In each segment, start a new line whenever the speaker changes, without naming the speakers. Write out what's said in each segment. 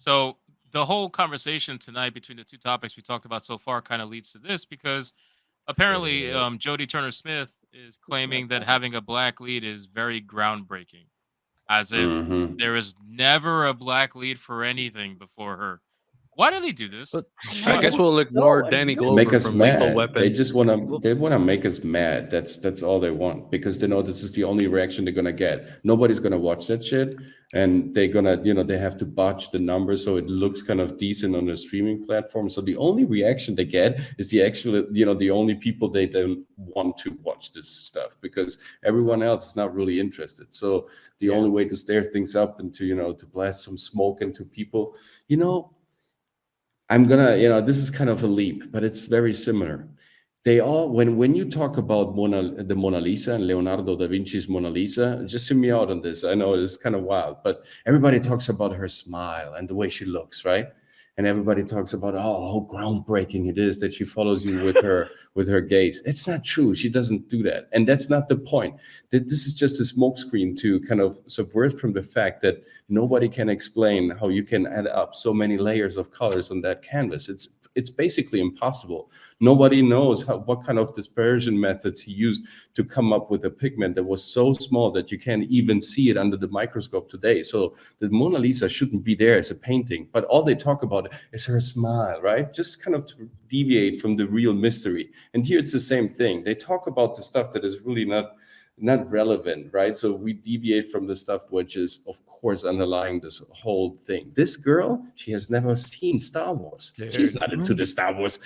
So the whole conversation tonight between the two topics we talked about so far kind of leads to this because apparently Jodie Turner Smith is claiming that having a black lead is very groundbreaking, as if
Hmm.
there is never a black lead for anything before her. Why do they do this?
But I
I
guess
don't
we'll
know.
ignore Danny
To make
Glover
us
from Lethal
mad. They
Weapon.
just wanna make us mad. That's all they want because they know this is the only reaction they're gonna get. Nobody's gonna watch that shit, and they're gonna they have to botch the numbers so it looks kind of decent on the streaming platform. So the only reaction they get is the actual the only people they don't want to watch this stuff because everyone else is not really interested. So the only way to stir things up and to to blast some smoke into people, you know I'm gonna, this is kind of a leap, but it's very similar. They all, when you talk about the Mona Lisa and Leonardo da Vinci's Mona Lisa, just hear me out on this. I know it's kind of wild, but everybody talks about her smile and the way she looks, right? And everybody talks about how groundbreaking it is that she follows you with her gaze. It's not true. She doesn't do that, and that's not the point. This is just a smokescreen to kind of subvert from the fact that nobody can explain how you can add up so many layers of colors on that canvas. It's basically impossible. Nobody knows what kind of dispersion methods he used to come up with a pigment that was so small that you can't even see it under the microscope today. So the Mona Lisa shouldn't be there as a painting, but all they talk about is her smile, right? Just kind of to deviate from the real mystery. And here it's the same thing. They talk about the stuff that is really not relevant, right? So we deviate from the stuff which is, of course, underlying this whole thing. This girl, she has never seen Star Wars.
Dude.
She's not into the Star Wars,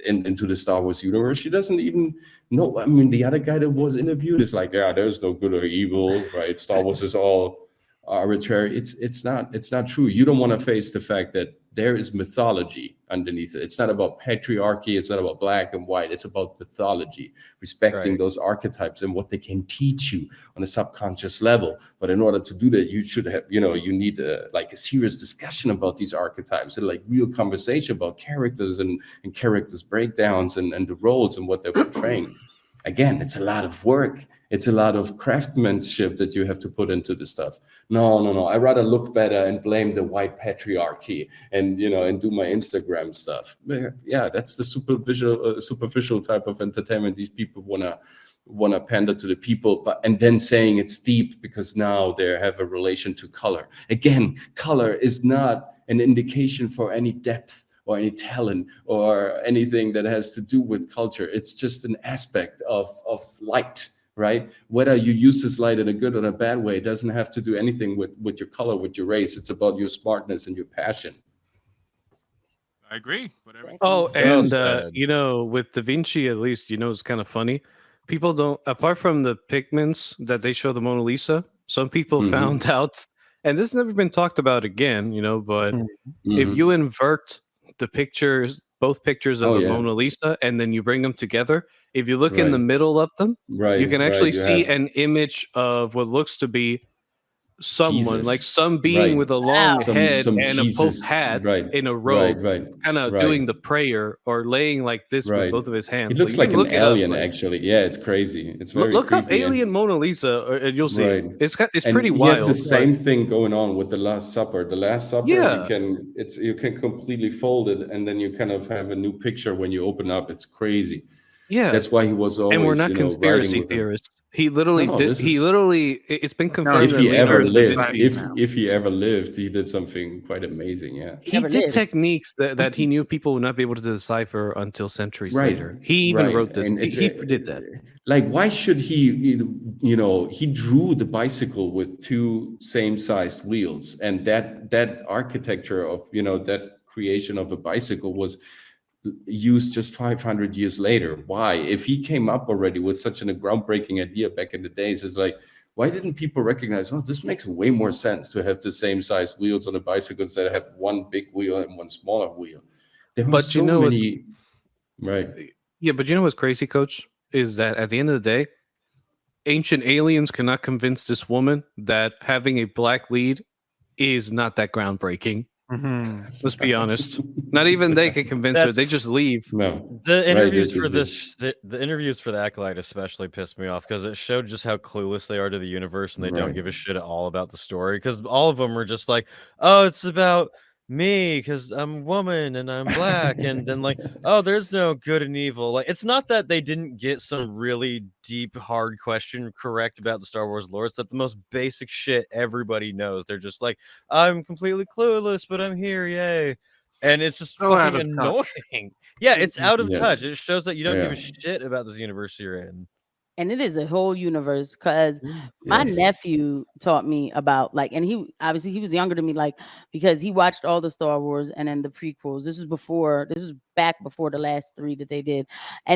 into the Star Wars universe. She doesn't even know. I mean, the other guy that was interviewed is like, yeah, there's no good or evil, right? Star Wars is all arbitrary. It's not true. You don't want to face the fact that there is mythology underneath it. It's not about patriarchy. It's not about black and white. It's about mythology, respecting
Right.
those archetypes and what they can teach you on a subconscious level. But in order to do that, you should have, you need like a serious discussion about these archetypes and like real conversation about characters and characters breakdowns and the roles and what they're portraying. Again, it's a lot of work. It's a lot of craftsmanship that you have to put into the stuff. No. I rather look better and blame the white patriarchy and and do my Instagram stuff. Yeah, that's the superficial type of entertainment these people wanna pander to the people, but and then saying it's deep because now they have a relation to color. Again, color is not an indication for any depth or any talent or anything that has to do with culture. It's just an aspect of light, right? Whether you use this light in a good or a bad way doesn't have to do anything with your color, with your race. It's about your smartness and your passion.
I agree. Whatever.
Oh,
Well
and
said.
with Da Vinci, at least it's kind of funny. People don't, apart from the pigments that they show the Mona Lisa, some people
Mhm.
found out, and this has never been talked about again. But if
Mhm.
you invert the pictures, both pictures of
Oh
the
yeah,
Mona Lisa, and then you bring them together, if you look in the
right,
middle of them, you can
right.
actually
You
see
have
an image of what looks to be someone, like
Jesus,
some being
right?
with a long
Wow.
head
Some
and a pope
Jesus,
hat
right,
in a robe,
right,
kind of
right.
doing the prayer or laying like this with
Right.
both of his
He
hands. So
looks
you
like
can
an
look it up.
alien,
Like,
actually. Yeah, it's crazy. It's very
look up
creepy.
Alien Mona Lisa, and you'll see it.
Right.
It's
And
pretty
he has the
wild. But
same thing going on with the Last Supper. The Last Supper,
yeah,
you can completely fold it, and then you kind of have a new picture when you open up. It's crazy.
yeah.
That's why he was
And we're
always,
not
writing
conspiracy
with her.
theorists. He literally
No,
did.
this is
It's been
No,
confirmed
if
that
he ever
Leonardo da
lived.
Vinci.
If he ever lived, he did something quite amazing. Yeah.
He
He
never
did
lived.
techniques that he knew people would not be able to decipher until centuries
Right,
later. He even
right.
wrote this.
And it's
He did that.
like, why should he, he drew the bicycle with two same sized wheels, and that architecture of, that creation of a bicycle was used just 500 years later. Why? If he came up already with such a groundbreaking idea back in the days, it's like, why didn't people recognize, oh, this makes way more sense to have the same size wheels on a bicycle instead of have one big wheel and one smaller wheel? There are
But
so many, right?
yeah, but what's crazy, Coach, is that at the end of the day, ancient aliens cannot convince this woman that having a black lead is not that groundbreaking. Let's be honest. Not even they can convince her.
That's
They just leave.
No,
the
right.
interviews for this. The interviews for the Acolyte especially pissed me off because it showed just how clueless they are to the universe and they don't
Right.
give a shit at all about the story. Because all of them were just like, "Oh, it's about me because I'm a woman and I'm black, and then like, oh, there's no good and evil. Like, it's not that they didn't get some really deep, hard question correct about the Star Wars lore. It's that the most basic shit everybody knows. They're just like, I'm completely clueless, but I'm here, yay. And it's just
So out
fucking
of touch.
annoying. Yeah, it's out of
Yes.
touch. It shows that you don't give a
Yeah.
shit about this universe you're in.
And it is a whole universe because my
Yes.
nephew taught me about like, and he obviously he was younger than me, like because he watched all the Star Wars and then the prequels. This was back before the last 3 that they did,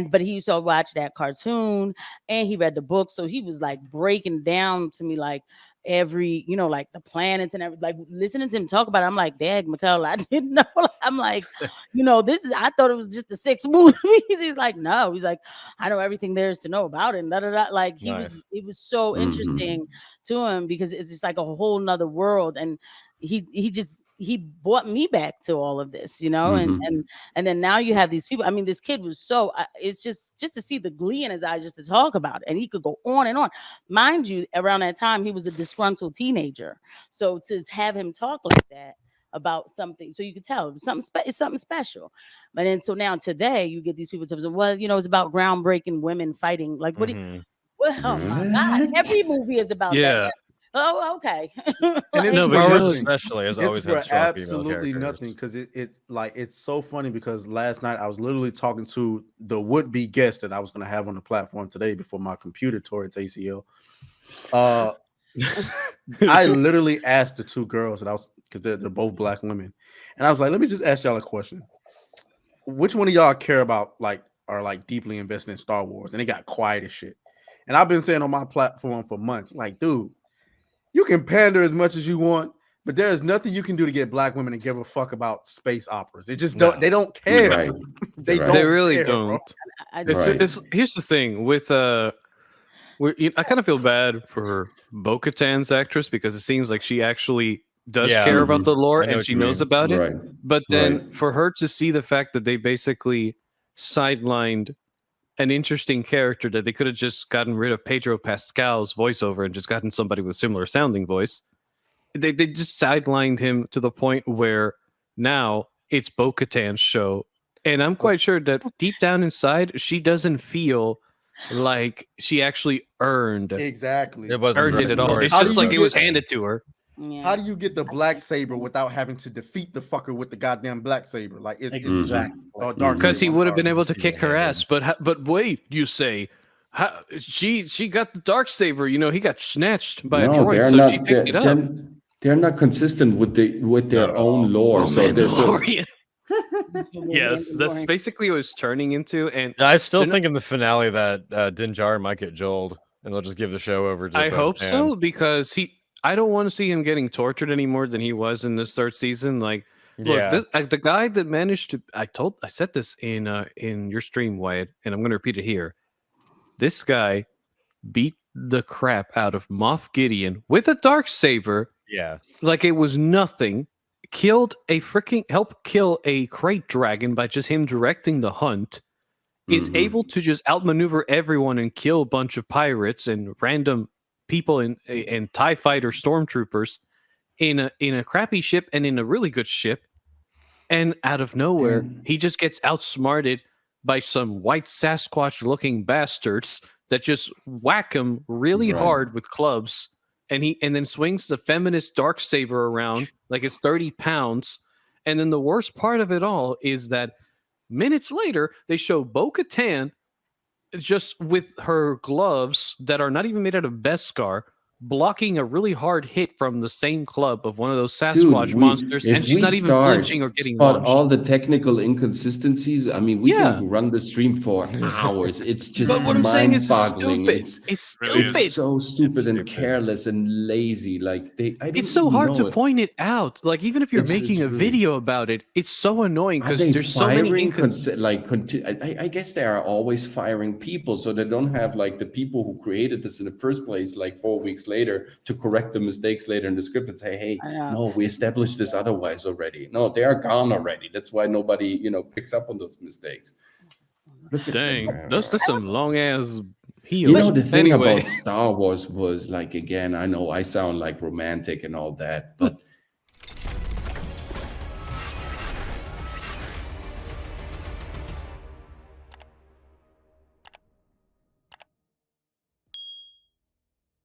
but he used to watch that cartoon and he read the book, so he was like breaking down to me like every like the planets and everything, like listening to him talk about it. I'm like, Dag, Mikhail, I didn't know. I'm like, I thought it was just the 6 movies. He's like, no, he's like, I know everything there is to know about it. And da, da, da. Like
Nice.
it was so
Mhm.
interesting to him because it's just like a whole nother world. And he brought me back to all of this,
Mhm.
and then now you have these people. I mean, this kid was it's just to see the glee in his eyes just to talk about it. And he could go on and on. Mind you, around that time, he was a disgruntled teenager. So to have him talk like that about something, so you could tell it's something special. But then so now today you get these people telling, well, it's about groundbreaking women fighting. Like what?
Mhm.
Well, oh my God,
What?
every movie is about
Yeah.
that. Oh, okay.
And it's
No,
for
but
Star Wars
nothing.
especially has
It's
always
for
had strong female
absolutely
characters.
nothing because it's so funny because last night I was literally talking to the would-be guest that I was going to have on the platform today before my computer tore its ACL. I literally asked the 2 girls that I was, because they're both black women, and I was like, let me just ask y'all a question. Which one of y'all care about are like deeply invested in Star Wars? And they got quiet as shit. And I've been saying on my platform for months, like, dude, you can pander as much as you want, but there is nothing you can do to get black women to give a fuck about space operas. They just don't.
No.
They don't care.
Right.
They
Right.
don't.
They really
care,
don't.
bro.
I
Right.
Here's the thing with I kind of feel bad for Bo-Katan's actress because it seems like she actually does
Yeah.
care about the lore
I know
and
what
she
you
knows
mean.
about it.
Right.
But then
Right.
for her to see the fact that they basically sidelined an interesting character that they could have just gotten rid of Pedro Pascal's voiceover and just gotten somebody with similar sounding voice. They just sidelined him to the point where now it's Bo-Katan's show. And I'm quite sure that deep down inside, she doesn't feel like she actually earned
Exactly.
It wasn't
it at all.
very
It's
How do
just
you
like it was
get-
handed to her.
Yeah.
How do you get the black saber without having to defeat the fucker with the goddamn black saber? Like it's
Exactly.
dark
Because he
saber, I'm
would have
sorry.
been able to kick her
Single-handed.
ass, but wait, you say, she got the dark saber. He got snatched by a
No,
droid,
they're
so
not.
she picked it up.
They're not consistent with their
No.
own lore. So there's
Mandalorian. Yes, that's
Mandalorian.
basically what it's turning into. And
I still
They're not-
think in the finale that Din Djarin might get Joeled, and they'll just give the show over to
I hope
Bo-Katan.
so because I don't want to see him getting tortured any more than he was in this 3rd season. Like, look,
Yeah.
this, the guy that managed to I said this in your stream, Wyatt, and I'm going to repeat it here. This guy beat the crap out of Moff Gideon with a dark saber
Yeah.
like it was nothing. Helped kill a crate dragon by just him directing the hunt. Is
Mhm.
able to just outmaneuver everyone and kill a bunch of pirates and random people and TIE fighter stormtroopers in a crappy ship and in a really good ship. And out of nowhere,
Damn.
he just gets outsmarted by some white Sasquatch looking bastards that just whack him really
Right.
hard with clubs. And then swings the feminist dark saber around like it's 30 pounds. And then the worst part of it all is that minutes later, they show Bo-Katan just with her gloves that are not even made out of Beskar, blocking a really hard hit from the same club of one of those Sasquatch monsters, and she's not even flinching or getting
spot
launched.
all the technical inconsistencies. I mean, we
Yeah.
can run the stream for hours. It's just
But what I'm saying is
mind-boggling.
stupid. It's
Really is.
stupid.
It's so stupid and
stupid.
careless and lazy. Like I don't
It's so
even
hard
know
to
it.
point it out. Like even if you're
It's
making a
really-
video about it, it's so annoying
Are
because
they
there's so many
firing
inconsistencies.
I guess they are always firing people, so they don't have like the people who created this in the first place, like 4 weeks later, to correct the mistakes later in the script and say, "Hey,
I know.
no, we established this otherwise already." No, they are gone already. That's why nobody, picks up on those mistakes. Look at
Dang,
them.
that's some long ass heels.
You know, the thing
Anyway.
about Star Wars was like, again, I know I sound like romantic and all that, but